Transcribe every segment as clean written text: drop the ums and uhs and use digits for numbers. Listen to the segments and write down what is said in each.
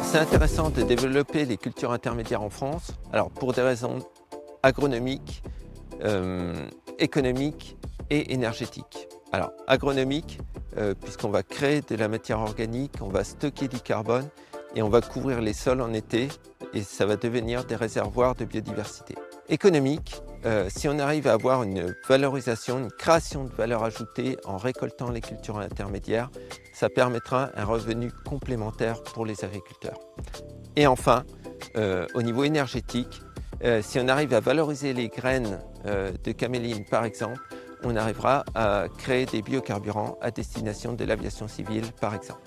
C'est intéressant de développer les cultures intermédiaires en France, alors pour des raisons agronomiques, économiques et énergétiques. Alors agronomique, puisqu'on va créer de la matière organique, on va stocker du carbone et on va couvrir les sols en été et ça va devenir des réservoirs de biodiversité. Économique, si on arrive à avoir une valorisation, une création de valeur ajoutée en récoltant les cultures intermédiaires, ça permettra un revenu complémentaire pour les agriculteurs. Et enfin, au niveau énergétique, si on arrive à valoriser les graines de caméline par exemple, on arrivera à créer des biocarburants à destination de l'aviation civile par exemple.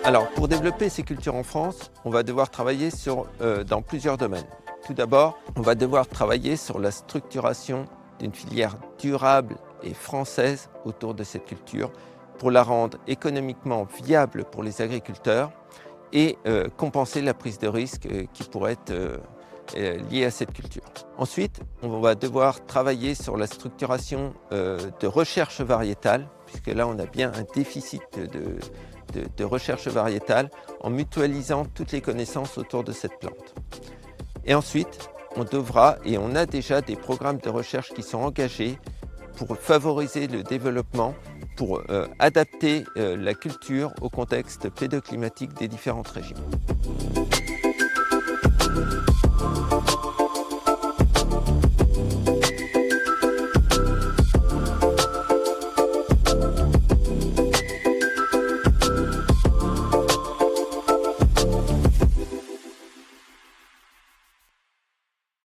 Alors, pour développer ces cultures en France, on va devoir travailler dans plusieurs domaines. Tout d'abord, on va devoir travailler sur la structuration d'une filière durable et française autour de cette culture pour la rendre économiquement viable pour les agriculteurs et compenser la prise de risque qui pourrait être liée à cette culture. Ensuite, on va devoir travailler sur la structuration de recherche variétale, puisque là, on a bien un déficit de recherche variétale en mutualisant toutes les connaissances autour de cette plante. Et ensuite, on devra, et on a déjà des programmes de recherche qui sont engagés pour favoriser le développement, pour adapter la culture au contexte pédoclimatique des différentes régions.